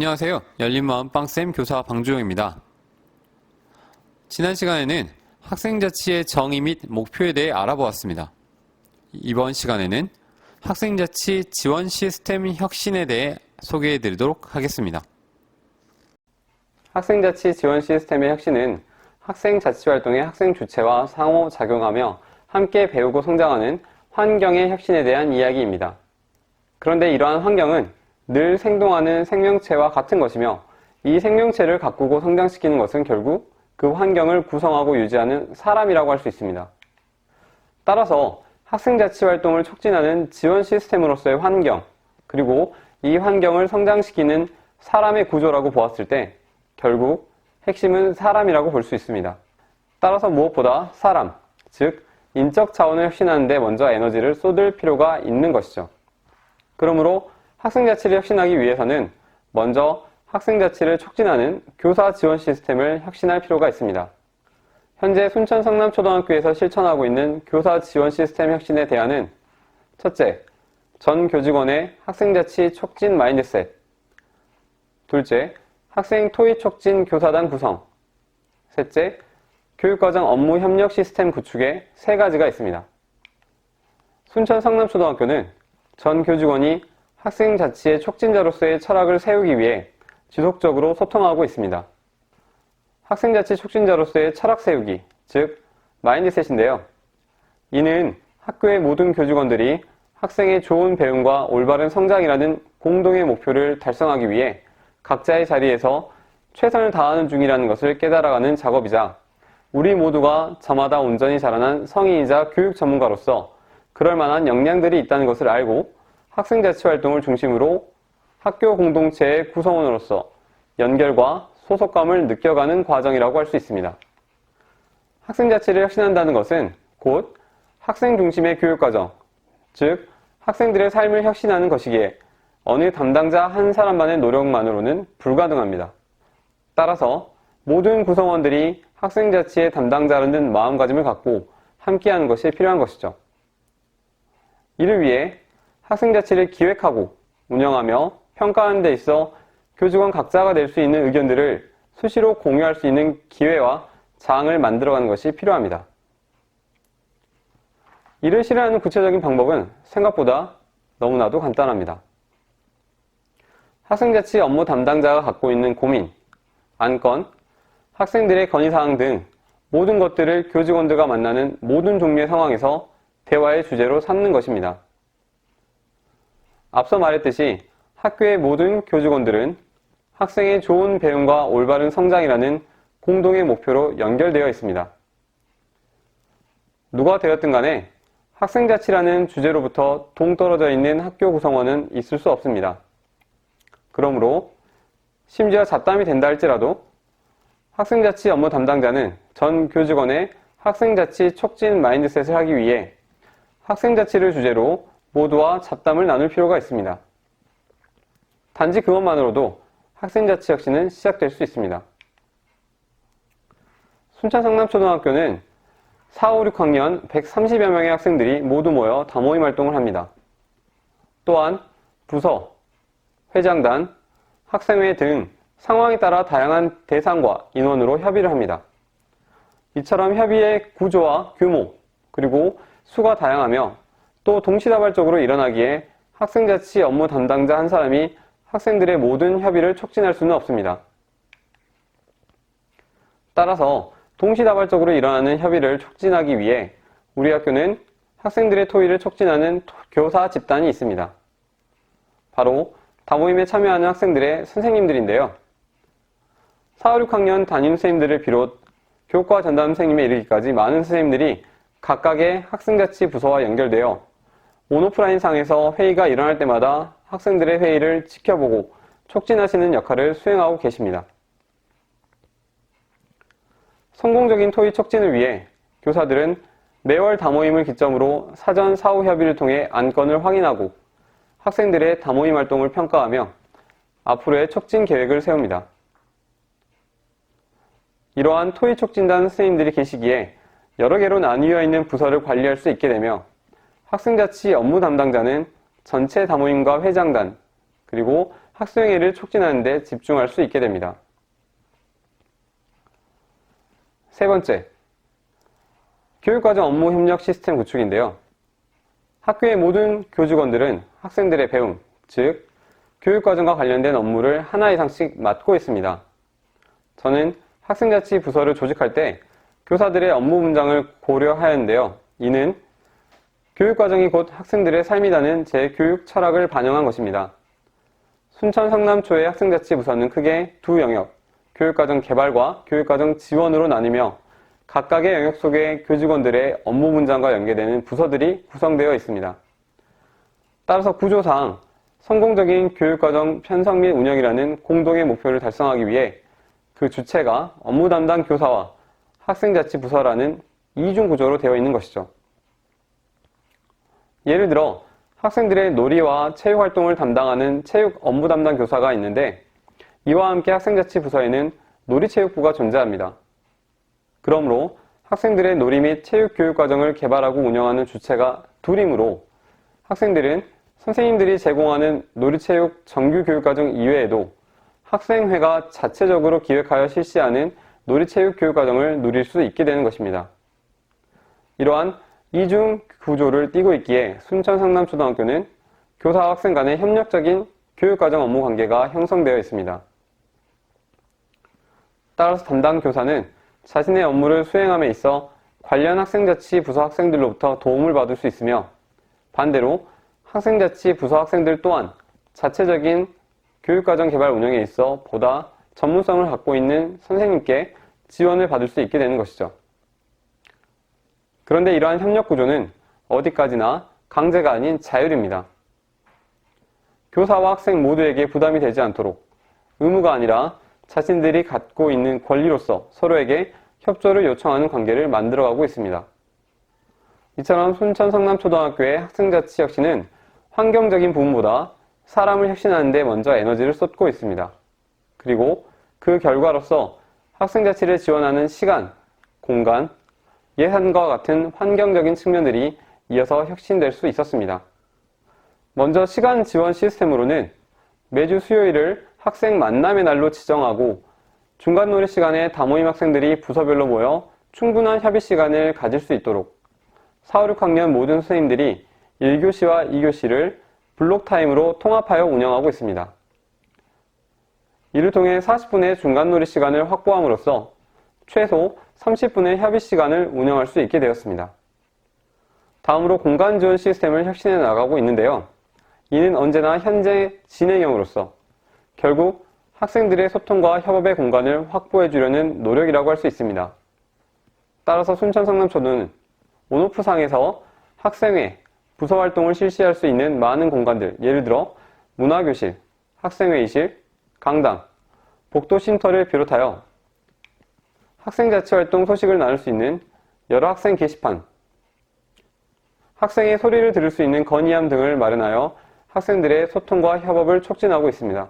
안녕하세요. 열린마음 빵쌤 교사 방주영입니다. 지난 시간에는 학생자치의 정의 및 목표에 대해 알아보았습니다. 이번 시간에는 학생자치 지원 시스템 혁신에 대해 소개해 드리도록 하겠습니다. 학생자치 지원 시스템의 혁신은 학생자치활동의 학생 주체와 상호작용하며 함께 배우고 성장하는 환경의 혁신에 대한 이야기입니다. 그런데 이러한 환경은 늘 생동하는 생명체와 같은 것이며 이 생명체를 가꾸고 성장시키는 것은 결국 그 환경을 구성하고 유지하는 사람이라고 할 수 있습니다. 따라서 학생자치활동을 촉진하는 지원 시스템으로서의 환경, 그리고 이 환경을 성장시키는 사람의 구조라고 보았을 때 결국 핵심은 사람이라고 볼 수 있습니다. 따라서 무엇보다 사람, 즉 인적 자원을 혁신하는 데 먼저 에너지를 쏟을 필요가 있는 것이죠. 그러므로 학생자치를 혁신하기 위해서는 먼저 학생자치를 촉진하는 교사 지원 시스템을 혁신할 필요가 있습니다. 현재 순천 성남초등학교에서 실천하고 있는 교사 지원 시스템 혁신의 대안은 첫째, 전 교직원의 학생자치 촉진 마인드셋. 둘째, 학생 토의 촉진 교사단 구성. 셋째, 교육과정 업무 협력 시스템 구축에 세 가지가 있습니다. 순천 성남초등학교는 전 교직원이 학생자치의 촉진자로서의 철학을 세우기 위해 지속적으로 소통하고 있습니다. 학생자치 촉진자로서의 철학 세우기, 즉 마인드셋인데요. 이는 학교의 모든 교직원들이 학생의 좋은 배움과 올바른 성장이라는 공동의 목표를 달성하기 위해 각자의 자리에서 최선을 다하는 중이라는 것을 깨달아가는 작업이자 우리 모두가 저마다 온전히 자라난 성인이자 교육 전문가로서 그럴 만한 역량들이 있다는 것을 알고 학생자치활동을 중심으로 학교 공동체의 구성원으로서 연결과 소속감을 느껴가는 과정이라고 할 수 있습니다. 학생자치를 혁신한다는 것은 곧 학생 중심의 교육과정, 즉 학생들의 삶을 혁신하는 것이기에 어느 담당자 한 사람만의 노력만으로는 불가능합니다. 따라서 모든 구성원들이 학생자치의 담당자라는 마음가짐을 갖고 함께하는 것이 필요한 것이죠. 이를 위해 학생자치를 기획하고 운영하며 평가하는 데 있어 교직원 각자가 낼 수 있는 의견들을 수시로 공유할 수 있는 기회와 장을 만들어가는 것이 필요합니다. 이를 실현하는 구체적인 방법은 생각보다 너무나도 간단합니다. 학생자치 업무 담당자가 갖고 있는 고민, 안건, 학생들의 건의사항 등 모든 것들을 교직원들과 만나는 모든 종류의 상황에서 대화의 주제로 삼는 것입니다. 앞서 말했듯이 학교의 모든 교직원들은 학생의 좋은 배움과 올바른 성장이라는 공동의 목표로 연결되어 있습니다. 누가 되었든 간에 학생자치라는 주제로부터 동떨어져 있는 학교 구성원은 있을 수 없습니다. 그러므로 심지어 잡담이 된다 할지라도 학생자치 업무 담당자는 전 교직원의 학생자치 촉진 마인드셋을 하기 위해 학생자치를 주제로 모두와 잡담을 나눌 필요가 있습니다. 단지 그것만으로도 학생자치 혁신은 시작될 수 있습니다. 순천 성남초등학교는 4, 5, 6학년 130여 명의 학생들이 모두 모여 다모임 활동을 합니다. 또한 부서, 회장단, 학생회 등 상황에 따라 다양한 대상과 인원으로 협의를 합니다. 이처럼 협의의 구조와 규모, 그리고 수가 다양하며 또 동시다발적으로 일어나기에 학생자치 업무 담당자 한 사람이 학생들의 모든 협의를 촉진할 수는 없습니다. 따라서 동시다발적으로 일어나는 협의를 촉진하기 위해 우리 학교는 학생들의 토의를 촉진하는 교사 집단이 있습니다. 바로 다모임에 참여하는 학생들의 선생님들인데요. 4, 5, 6학년 담임 선생님들을 비롯 교과 전담 선생님에 이르기까지 많은 선생님들이 각각의 학생자치 부서와 연결되어 온오프라인 상에서 회의가 일어날 때마다 학생들의 회의를 지켜보고 촉진하시는 역할을 수행하고 계십니다. 성공적인 토의 촉진을 위해 교사들은 매월 다모임을 기점으로 사전 사후 협의를 통해 안건을 확인하고 학생들의 다모임 활동을 평가하며 앞으로의 촉진 계획을 세웁니다. 이러한 토의 촉진단 선생님들이 계시기에 여러 개로 나뉘어 있는 부서를 관리할 수 있게 되며 학생자치 업무 담당자는 전체 다모임과 회장단, 그리고 학생회를 촉진하는 데 집중할 수 있게 됩니다. 세 번째, 교육과정 업무 협력 시스템 구축인데요. 학교의 모든 교직원들은 학생들의 배움, 즉 교육과정과 관련된 업무를 하나 이상씩 맡고 있습니다. 저는 학생자치 부서를 조직할 때 교사들의 업무 분장을 고려하였는데요. 이는 교육과정이 곧 학생들의 삶이라는 제 교육 철학을 반영한 것입니다. 순천 성남초의 학생자치 부서는 크게 두 영역, 교육과정 개발과 교육과정 지원으로 나뉘며 각각의 영역 속의 교직원들의 업무 분장과 연계되는 부서들이 구성되어 있습니다. 따라서 구조상 성공적인 교육과정 편성 및 운영이라는 공동의 목표를 달성하기 위해 그 주체가 업무 담당 교사와 학생자치부서라는 이중 구조로 되어 있는 것이죠. 예를 들어 학생들의 놀이와 체육활동을 담당하는 체육 업무 담당 교사가 있는데 이와 함께 학생자치부서에는 놀이체육부가 존재합니다. 그러므로 학생들의 놀이 및 체육교육과정을 개발하고 운영하는 주체가 둘이므로 학생들은 선생님들이 제공하는 놀이체육 정규교육과정 이외에도 학생회가 자체적으로 기획하여 실시하는 놀이체육 교육과정을 누릴 수 있게 되는 것입니다. 이러한 이중 구조를 띠고 있기에 순천 성남초등학교는 교사와 학생 간의 협력적인 교육과정 업무 관계가 형성되어 있습니다. 따라서 담당 교사는 자신의 업무를 수행함에 있어 관련 학생자치 부서 학생들로부터 도움을 받을 수 있으며 반대로 학생자치 부서 학생들 또한 자체적인 교육과정 개발 운영에 있어 보다 전문성을 갖고 있는 선생님께 지원을 받을 수 있게 되는 것이죠. 그런데 이러한 협력 구조는 어디까지나 강제가 아닌 자율입니다. 교사와 학생 모두에게 부담이 되지 않도록 의무가 아니라 자신들이 갖고 있는 권리로서 서로에게 협조를 요청하는 관계를 만들어가고 있습니다. 이처럼 순천 성남초등학교의 학생자치 혁신은 환경적인 부분보다 사람을 혁신하는 데 먼저 에너지를 쏟고 있습니다. 그리고 그 결과로서 학생자치를 지원하는 시간, 공간, 예산과 같은 환경적인 측면들이 이어서 혁신될 수 있었습니다. 먼저 시간 지원 시스템으로는 매주 수요일을 학생 만남의 날로 지정하고 중간 놀이 시간에 다모임 학생들이 부서별로 모여 충분한 협의 시간을 가질 수 있도록 4, 5, 6학년 모든 선생님들이 1교시와 2교시를 블록타임으로 통합하여 운영하고 있습니다. 이를 통해 40분의 중간 놀이 시간을 확보함으로써 최소 30분의 협의 시간을 운영할 수 있게 되었습니다. 다음으로 공간 지원 시스템을 혁신해 나가고 있는데요. 이는 언제나 현재 진행형으로서 결국 학생들의 소통과 협업의 공간을 확보해 주려는 노력이라고 할 수 있습니다. 따라서 순천 성남초는 온오프상에서 학생회, 부서 활동을 실시할 수 있는 많은 공간들, 예를 들어 문화교실, 학생회의실, 강당, 복도 쉼터를 비롯하여 학생자치활동 소식을 나눌 수 있는 여러 학생 게시판, 학생의 소리를 들을 수 있는 건의함 등을 마련하여 학생들의 소통과 협업을 촉진하고 있습니다.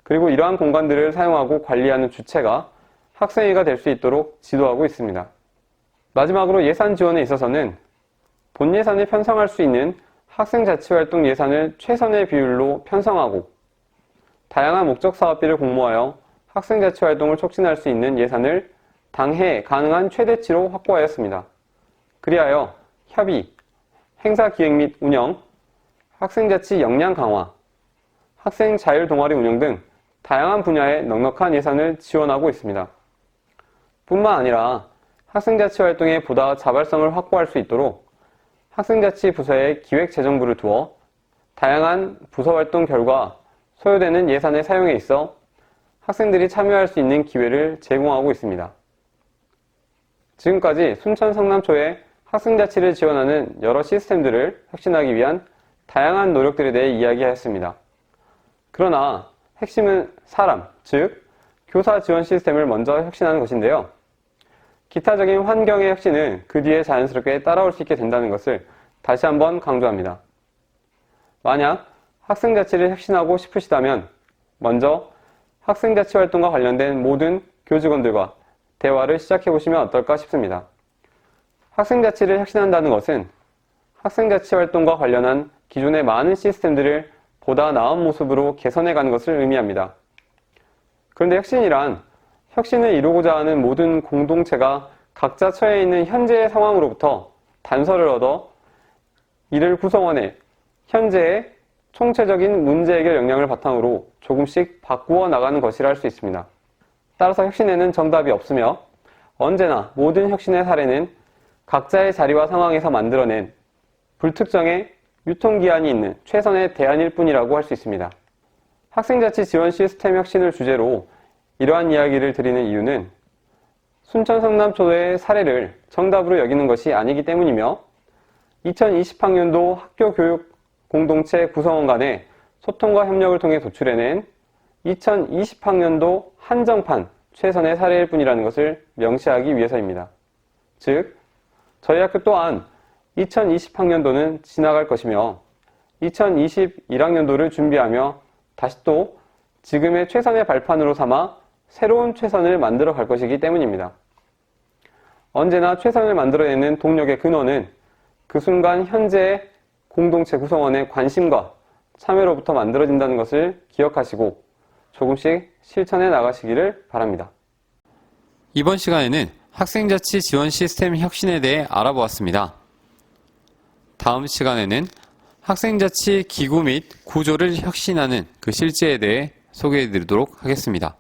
그리고 이러한 공간들을 사용하고 관리하는 주체가 학생회가 될 수 있도록 지도하고 있습니다. 마지막으로 예산 지원에 있어서는 본 예산을 편성할 수 있는 학생자치활동 예산을 최선의 비율로 편성하고 다양한 목적 사업비를 공모하여 학생자치활동을 촉진할 수 있는 예산을 당해 가능한 최대치로 확보하였습니다. 그리하여 협의, 행사 기획 및 운영, 학생자치 역량 강화, 학생 자율 동아리 운영 등 다양한 분야에 넉넉한 예산을 지원하고 있습니다. 뿐만 아니라 학생자치 활동에 보다 자발성을 확보할 수 있도록 학생자치 부서에 기획재정부를 두어 다양한 부서 활동 결과 소요되는 예산의 사용에 있어 학생들이 참여할 수 있는 기회를 제공하고 있습니다. 지금까지 순천 성남초의 학생자치를 지원하는 여러 시스템들을 혁신하기 위한 다양한 노력들에 대해 이야기하였습니다. 그러나 핵심은 사람, 즉 교사 지원 시스템을 먼저 혁신하는 것인데요. 기타적인 환경의 혁신은 그 뒤에 자연스럽게 따라올 수 있게 된다는 것을 다시 한번 강조합니다. 만약 학생자치를 혁신하고 싶으시다면 먼저 학생자치 활동과 관련된 모든 교직원들과 대화를 시작해 보시면 어떨까 싶습니다. 학생자치를 혁신한다는 것은 학생자치 활동과 관련한 기존의 많은 시스템들을 보다 나은 모습으로 개선해가는 것을 의미합니다. 그런데 혁신이란 혁신을 이루고자 하는 모든 공동체가 각자 처해 있는 현재의 상황으로부터 단서를 얻어 이를 구성원에 현재의 총체적인 문제 해결 역량을 바탕으로 조금씩 바꾸어 나가는 것이라 할 수 있습니다. 따라서 혁신에는 정답이 없으며 언제나 모든 혁신의 사례는 각자의 자리와 상황에서 만들어낸 불특정의 유통기한이 있는 최선의 대안일 뿐이라고 할 수 있습니다. 학생자치 지원 시스템 혁신을 주제로 이러한 이야기를 드리는 이유는 순천 성남초의 사례를 정답으로 여기는 것이 아니기 때문이며 2020학년도 학교 교육 공동체 구성원 간의 소통과 협력을 통해 도출해낸 2020학년도 한정판 최선의 사례일 뿐이라는 것을 명시하기 위해서입니다. 즉, 저희 학교 또한 2020학년도는 지나갈 것이며 2021학년도를 준비하며 다시 또 지금의 최선의 발판으로 삼아 새로운 최선을 만들어 갈 것이기 때문입니다. 언제나 최선을 만들어내는 동력의 근원은 그 순간 현재의 공동체 구성원의 관심과 참여로부터 만들어진다는 것을 기억하시고 조금씩 실천해 나가시기를 바랍니다. 이번 시간에는 학생자치 지원 시스템 혁신에 대해 알아보았습니다. 다음 시간에는 학생자치 기구 및 구조를 혁신하는 그 실제에 대해 소개해 드리도록 하겠습니다.